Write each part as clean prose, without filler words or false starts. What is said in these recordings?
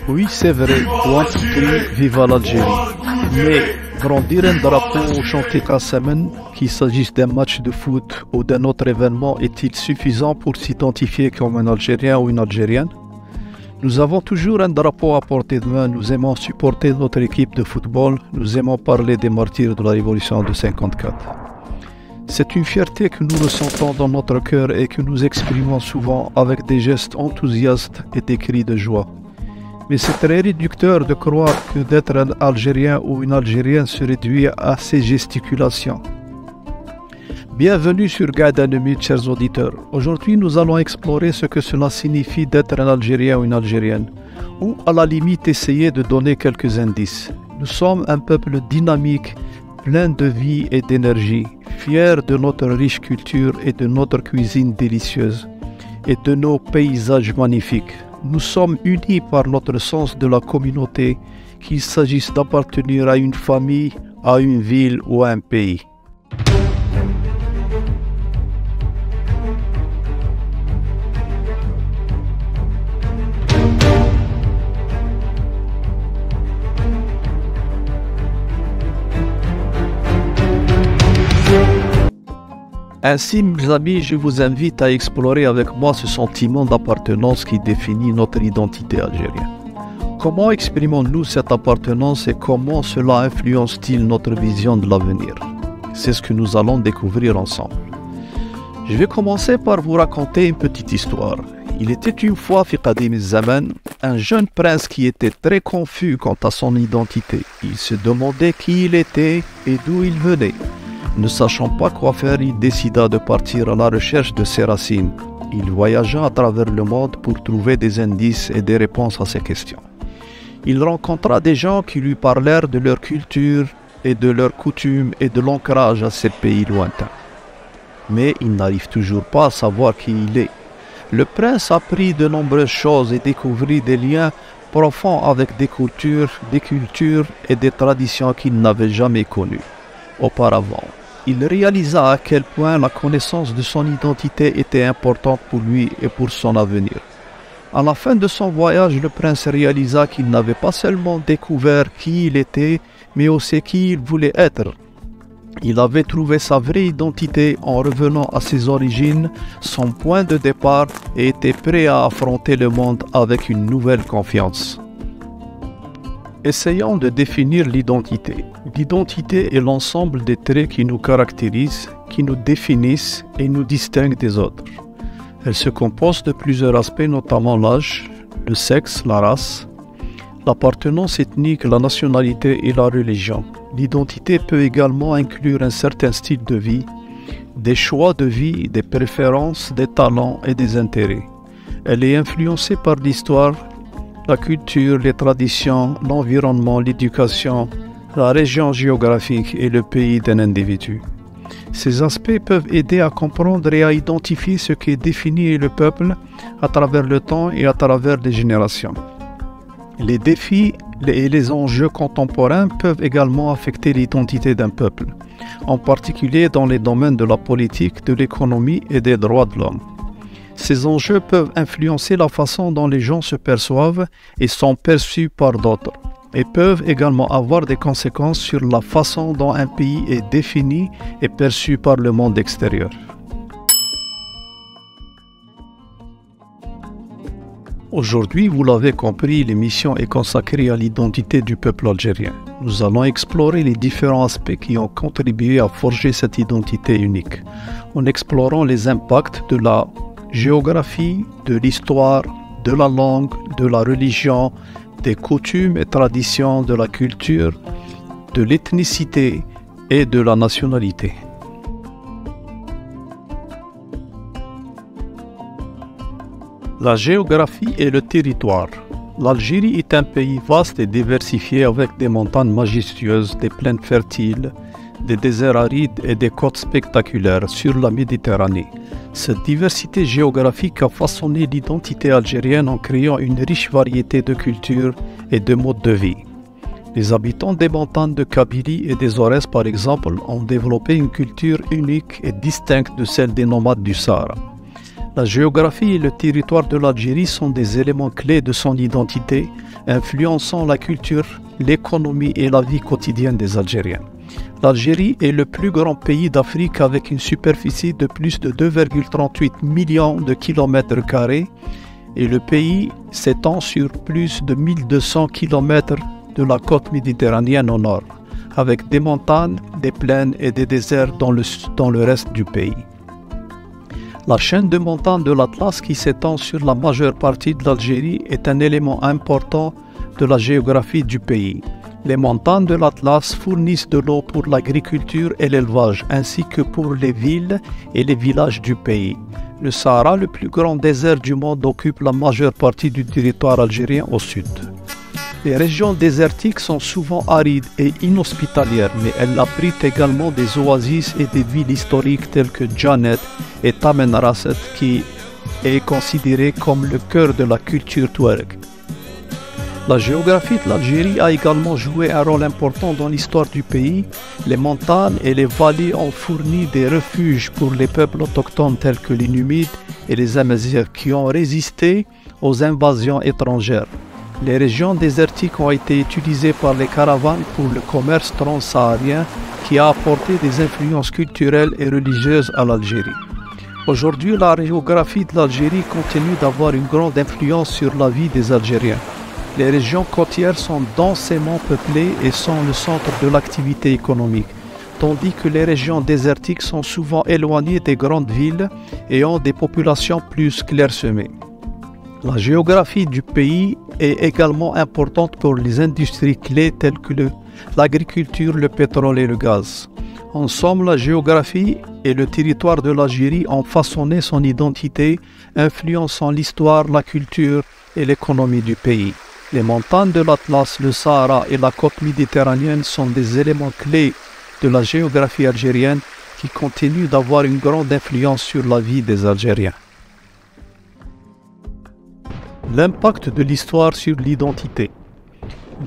Oui, c'est vrai, One, two, three, viva l'Algérie. Mais brandir un drapeau ou chanter Kassamen, qu'il s'agisse d'un match de foot ou d'un autre événement, est-il suffisant pour s'identifier comme un Algérien ou une Algérienne? Nous avons toujours un drapeau à portée de main, nous aimons supporter notre équipe de football, nous aimons parler des martyrs de la Révolution de 54. C'est une fierté que nous ressentons dans notre cœur et que nous exprimons souvent avec des gestes enthousiastes et des cris de joie. Mais c'est très réducteur de croire que d'être un Algérien ou une Algérienne se réduit à ces gesticulations. Bienvenue sur Gaïda Numit, chers auditeurs. Aujourd'hui, nous allons explorer ce que cela signifie d'être un Algérien ou une Algérienne, ou à la limite essayer de donner quelques indices. Nous sommes un peuple dynamique, plein de vie et d'énergie, fiers de notre riche culture et de notre cuisine délicieuse, et de nos paysages magnifiques. Nous sommes unis par notre sens de la communauté, qu'il s'agisse d'appartenir à une famille, à une ville ou à un pays. Ainsi, mes amis, je vous invite à explorer avec moi ce sentiment d'appartenance qui définit notre identité algérienne. Comment exprimons-nous cette appartenance et comment cela influence-t-il notre vision de l'avenir? C'est ce que nous allons découvrir ensemble. Je vais commencer par vous raconter une petite histoire. Il était une fois, fi qadim zaman, un jeune prince qui était très confus quant à son identité. Il se demandait qui il était et d'où il venait. Ne sachant pas quoi faire, il décida de partir à la recherche de ses racines. Il voyagea à travers le monde pour trouver des indices et des réponses à ses questions. Il rencontra des gens qui lui parlèrent de leur culture et de leurs coutumes et de l'ancrage à ces pays lointains. Mais il n'arrive toujours pas à savoir qui il est. Le prince apprit de nombreuses choses et découvrit des liens profonds avec des cultures et des traditions qu'il n'avait jamais connues auparavant. Il réalisa à quel point la connaissance de son identité était importante pour lui et pour son avenir. À la fin de son voyage, le prince réalisa qu'il n'avait pas seulement découvert qui il était, mais aussi qui il voulait être. Il avait trouvé sa vraie identité en revenant à ses origines, son point de départ, et était prêt à affronter le monde avec une nouvelle confiance. Essayons de définir l'identité. L'identité est l'ensemble des traits qui nous caractérisent, qui nous définissent et nous distinguent des autres. Elle se compose de plusieurs aspects, notamment l'âge, le sexe, la race, l'appartenance ethnique, la nationalité et la religion. L'identité peut également inclure un certain style de vie, des choix de vie, des préférences, des talents et des intérêts. Elle est influencée par l'histoire, la culture, les traditions, l'environnement, l'éducation, la région géographique et le pays d'un individu. Ces aspects peuvent aider à comprendre et à identifier ce qui définit le peuple à travers le temps et à travers les générations. Les défis et les enjeux contemporains peuvent également affecter l'identité d'un peuple, en particulier dans les domaines de la politique, de l'économie et des droits de l'homme. Ces enjeux peuvent influencer la façon dont les gens se perçoivent et sont perçus par d'autres, et peuvent également avoir des conséquences sur la façon dont un pays est défini et perçu par le monde extérieur. Aujourd'hui, vous l'avez compris, l'émission est consacrée à l'identité du peuple algérien. Nous allons explorer les différents aspects qui ont contribué à forger cette identité unique, en explorant les impacts de la géographie, de l'histoire, de la langue, de la religion, des coutumes et traditions, de la culture, de l'ethnicité et de la nationalité. La géographie et le territoire. L'Algérie est un pays vaste et diversifié avec des montagnes majestueuses, des plaines fertiles, des déserts arides et des côtes spectaculaires sur la Méditerranée. Cette diversité géographique a façonné l'identité algérienne en créant une riche variété de cultures et de modes de vie. Les habitants des montagnes de Kabylie et des Aurès, par exemple, ont développé une culture unique et distincte de celle des nomades du Sahara. La géographie et le territoire de l'Algérie sont des éléments clés de son identité, influençant la culture, l'économie et la vie quotidienne des Algériens. L'Algérie est le plus grand pays d'Afrique avec une superficie de plus de 2,38 millions de kilomètres carrés et le pays s'étend sur plus de 1200 kilomètres de la côte méditerranéenne au nord, avec des montagnes, des plaines et des déserts dans le reste du pays. La chaîne de montagnes de l'Atlas qui s'étend sur la majeure partie de l'Algérie est un élément important de la géographie du pays. Les montagnes de l'Atlas fournissent de l'eau pour l'agriculture et l'élevage, ainsi que pour les villes et les villages du pays. Le Sahara, le plus grand désert du monde, occupe la majeure partie du territoire algérien au sud. Les régions désertiques sont souvent arides et inhospitalières, mais elles abritent également des oasis et des villes historiques telles que Djanet et Tamen Rasset, qui est considéré comme le cœur de la culture touareg. La géographie de l'Algérie a également joué un rôle important dans l'histoire du pays. Les montagnes et les vallées ont fourni des refuges pour les peuples autochtones tels que les Numides et les Amazighs qui ont résisté aux invasions étrangères. Les régions désertiques ont été utilisées par les caravanes pour le commerce transsaharien qui a apporté des influences culturelles et religieuses à l'Algérie. Aujourd'hui, la géographie de l'Algérie continue d'avoir une grande influence sur la vie des Algériens. Les régions côtières sont densément peuplées et sont le centre de l'activité économique, tandis que les régions désertiques sont souvent éloignées des grandes villes et ont des populations plus clairsemées. La géographie du pays est également importante pour les industries clés telles que l'agriculture, le pétrole et le gaz. En somme, la géographie et le territoire de l'Algérie ont façonné son identité, influençant l'histoire, la culture et l'économie du pays. Les montagnes de l'Atlas, le Sahara et la côte méditerranéenne sont des éléments clés de la géographie algérienne qui continuent d'avoir une grande influence sur la vie des Algériens. L'impact de l'histoire sur l'identité.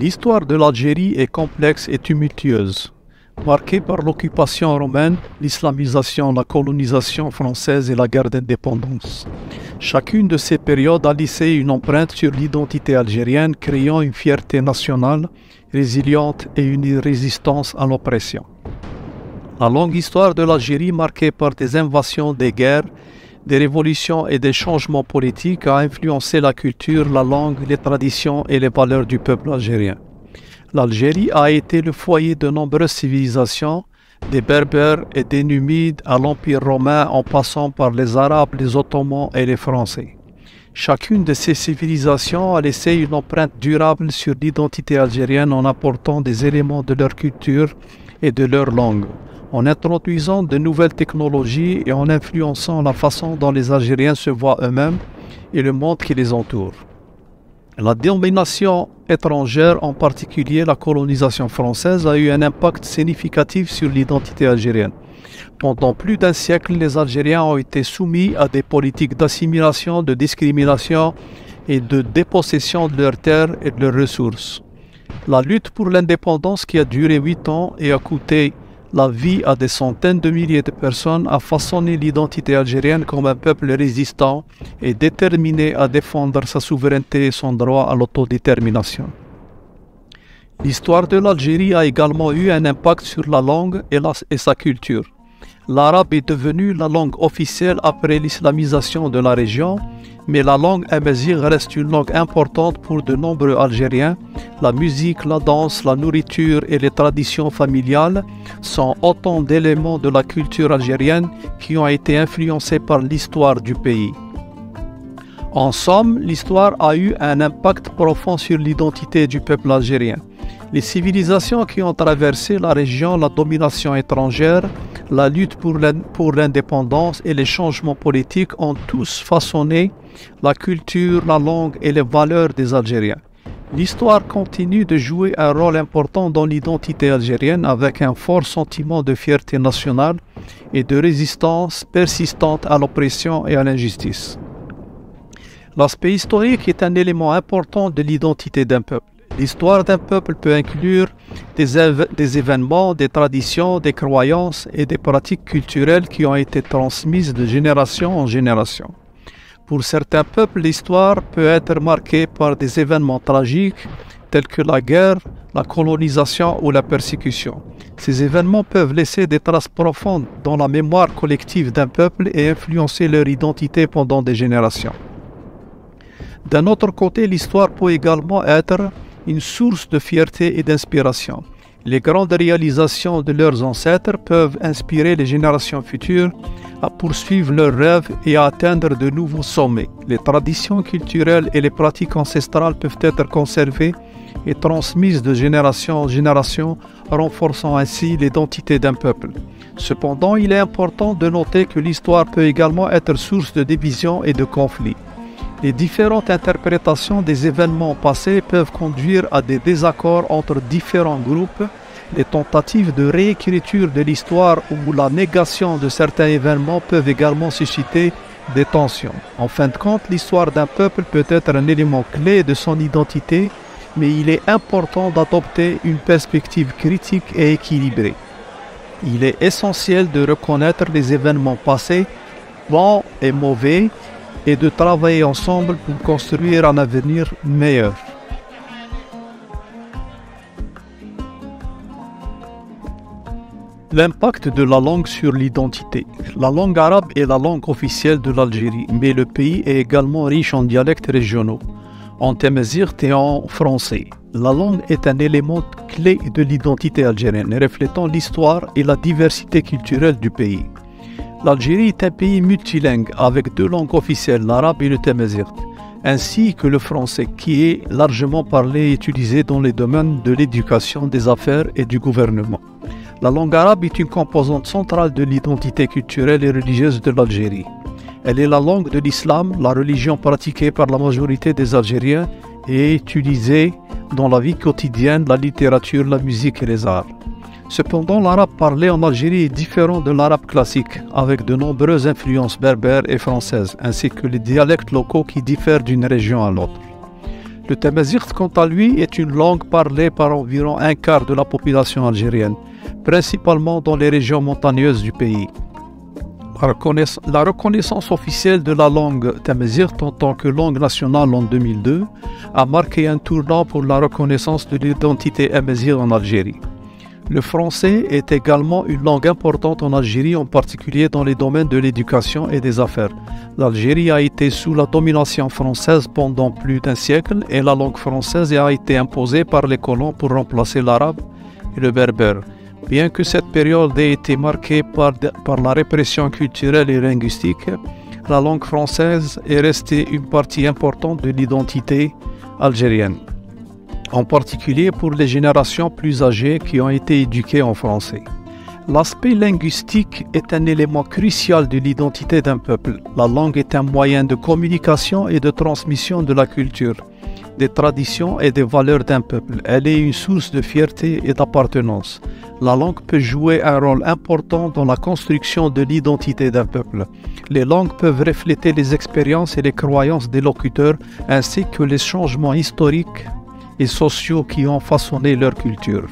L'histoire de l'Algérie est complexe et tumultueuse, marquée par l'occupation romaine, l'islamisation, la colonisation française et la guerre d'indépendance. Chacune de ces périodes a laissé une empreinte sur l'identité algérienne, créant une fierté nationale, résiliente et une résistance à l'oppression. La longue histoire de l'Algérie, marquée par des invasions, des guerres, des révolutions et des changements politiques, a influencé la culture, la langue, les traditions et les valeurs du peuple algérien. L'Algérie a été le foyer de nombreuses civilisations, des Berbères et des Numides à l'Empire romain en passant par les Arabes, les Ottomans et les Français. Chacune de ces civilisations a laissé une empreinte durable sur l'identité algérienne en apportant des éléments de leur culture et de leur langue, en introduisant de nouvelles technologies et en influençant la façon dont les Algériens se voient eux-mêmes et le monde qui les entoure. La domination étrangère, en particulier la colonisation française, a eu un impact significatif sur l'identité algérienne. Pendant plus d'un siècle, les Algériens ont été soumis à des politiques d'assimilation, de discrimination et de dépossession de leurs terres et de leurs ressources. La lutte pour l'indépendance, qui a duré 8 ans et a coûté la vie à des centaines de milliers de personnes, a façonné l'identité algérienne comme un peuple résistant et déterminé à défendre sa souveraineté et son droit à l'autodétermination. L'histoire de l'Algérie a également eu un impact sur la langue et sa culture. L'arabe est devenu la langue officielle après l'islamisation de la région, mais la langue amazigh reste une langue importante pour de nombreux Algériens. La musique, la danse, la nourriture et les traditions familiales sont autant d'éléments de la culture algérienne qui ont été influencés par l'histoire du pays. En somme, l'histoire a eu un impact profond sur l'identité du peuple algérien. Les civilisations qui ont traversé la région, la domination étrangère, la lutte pour l'indépendance et les changements politiques ont tous façonné la culture, la langue et les valeurs des Algériens. L'histoire continue de jouer un rôle important dans l'identité algérienne avec un fort sentiment de fierté nationale et de résistance persistante à l'oppression et à l'injustice. L'aspect historique est un élément important de l'identité d'un peuple. L'histoire d'un peuple peut inclure des événements, des traditions, des croyances et des pratiques culturelles qui ont été transmises de génération en génération. Pour certains peuples, l'histoire peut être marquée par des événements tragiques tels que la guerre, la colonisation ou la persécution. Ces événements peuvent laisser des traces profondes dans la mémoire collective d'un peuple et influencer leur identité pendant des générations. D'un autre côté, l'histoire peut également être une source de fierté et d'inspiration. Les grandes réalisations de leurs ancêtres peuvent inspirer les générations futures à poursuivre leurs rêves et à atteindre de nouveaux sommets. Les traditions culturelles et les pratiques ancestrales peuvent être conservées et transmises de génération en génération, renforçant ainsi l'identité d'un peuple. Cependant, il est important de noter que l'histoire peut également être source de divisions et de conflits. Les différentes interprétations des événements passés peuvent conduire à des désaccords entre différents groupes. Les tentatives de réécriture de l'histoire ou la négation de certains événements peuvent également susciter des tensions. En fin de compte, l'histoire d'un peuple peut être un élément clé de son identité, mais il est important d'adopter une perspective critique et équilibrée. Il est essentiel de reconnaître les événements passés, bons et mauvais, et de travailler ensemble pour construire un avenir meilleur. L'impact de la langue sur l'identité. La langue arabe est la langue officielle de l'Algérie, mais le pays est également riche en dialectes régionaux, en tamazight et en français. La langue est un élément clé de l'identité algérienne, reflétant l'histoire et la diversité culturelle du pays. L'Algérie est un pays multilingue avec deux langues officielles, l'arabe et le tamazight, ainsi que le français qui est largement parlé et utilisé dans les domaines de l'éducation, des affaires et du gouvernement. La langue arabe est une composante centrale de l'identité culturelle et religieuse de l'Algérie. Elle est la langue de l'islam, la religion pratiquée par la majorité des Algériens et utilisée dans la vie quotidienne, la littérature, la musique et les arts. Cependant, l'arabe parlé en Algérie est différent de l'arabe classique, avec de nombreuses influences berbères et françaises, ainsi que les dialectes locaux qui diffèrent d'une région à l'autre. Le tamazight, quant à lui, est une langue parlée par environ un quart de la population algérienne, principalement dans les régions montagneuses du pays. La reconnaissance officielle de la langue tamazight en tant que langue nationale en 2002 a marqué un tournant pour la reconnaissance de l'identité amazigh en Algérie. Le français est également une langue importante en Algérie, en particulier dans les domaines de l'éducation et des affaires. L'Algérie a été sous la domination française pendant plus d'un siècle et la langue française a été imposée par les colons pour remplacer l'arabe et le berbère. Bien que cette période ait été marquée par la répression culturelle et linguistique, la langue française est restée une partie importante de l'identité algérienne, en particulier pour les générations plus âgées qui ont été éduquées en français. L'aspect linguistique est un élément crucial de l'identité d'un peuple. La langue est un moyen de communication et de transmission de la culture, des traditions et des valeurs d'un peuple. Elle est une source de fierté et d'appartenance. La langue peut jouer un rôle important dans la construction de l'identité d'un peuple. Les langues peuvent refléter les expériences et les croyances des locuteurs ainsi que les changements historiques et sociaux qui ont façonné leur culture.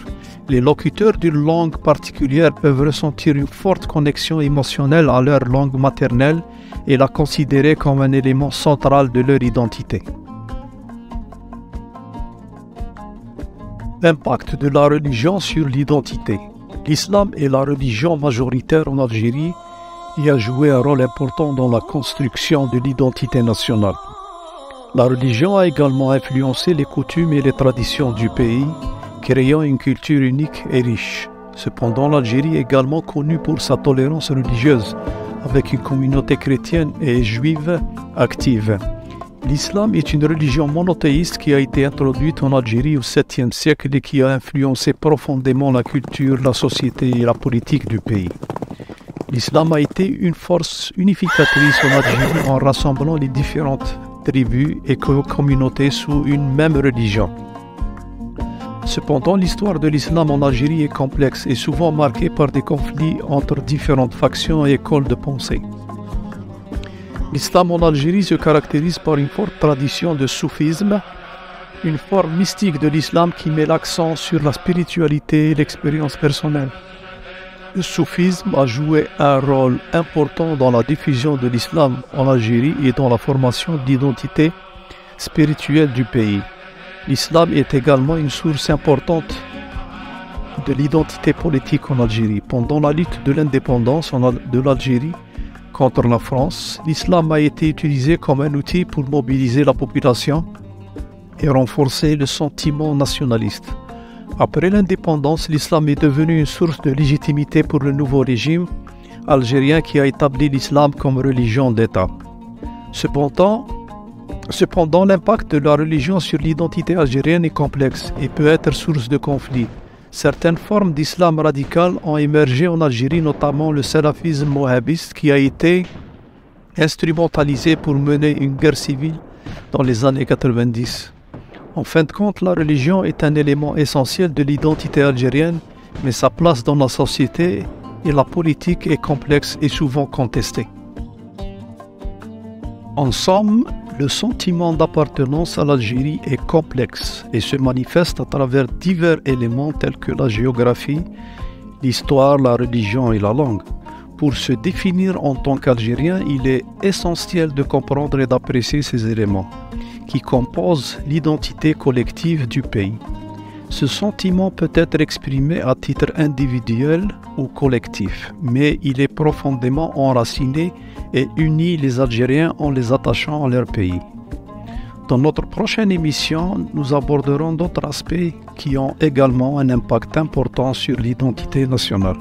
Les locuteurs d'une langue particulière peuvent ressentir une forte connexion émotionnelle à leur langue maternelle et la considérer comme un élément central de leur identité. L'impact de la religion sur l'identité. L'islam est la religion majoritaire en Algérie et a joué un rôle important dans la construction de l'identité nationale. La religion a également influencé les coutumes et les traditions du pays, créant une culture unique et riche. Cependant, l'Algérie est également connue pour sa tolérance religieuse, avec une communauté chrétienne et juive active. L'islam est une religion monothéiste qui a été introduite en Algérie au 7e siècle et qui a influencé profondément la culture, la société et la politique du pays. L'islam a été une force unificatrice en Algérie en rassemblant les différentes tribus et communautés sous une même religion. Cependant, l'histoire de l'islam en Algérie est complexe et souvent marquée par des conflits entre différentes factions et écoles de pensée. L'islam en Algérie se caractérise par une forte tradition de soufisme, une forme mystique de l'islam qui met l'accent sur la spiritualité et l'expérience personnelle. Le soufisme a joué un rôle important dans la diffusion de l'islam en Algérie et dans la formation de l'identité spirituelle du pays. L'islam est également une source importante de l'identité politique en Algérie. Pendant la lutte de l'indépendance de l'Algérie contre la France, l'islam a été utilisé comme un outil pour mobiliser la population et renforcer le sentiment nationaliste. Après l'indépendance, l'islam est devenu une source de légitimité pour le nouveau régime algérien qui a établi l'islam comme religion d'État. Cependant, l'impact de la religion sur l'identité algérienne est complexe et peut être source de conflits. Certaines formes d'islam radical ont émergé en Algérie, notamment le salafisme wahhabiste qui a été instrumentalisé pour mener une guerre civile dans les années 90. En fin de compte, la religion est un élément essentiel de l'identité algérienne, mais sa place dans la société et la politique est complexe et souvent contestée. En somme, le sentiment d'appartenance à l'Algérie est complexe et se manifeste à travers divers éléments tels que la géographie, l'histoire, la religion et la langue. Pour se définir en tant qu'Algérien, il est essentiel de comprendre et d'apprécier ces éléments qui composent l'identité collective du pays. Ce sentiment peut être exprimé à titre individuel ou collectif, mais il est profondément enraciné et unit les Algériens en les attachant à leur pays. Dans notre prochaine émission, nous aborderons d'autres aspects qui ont également un impact important sur l'identité nationale.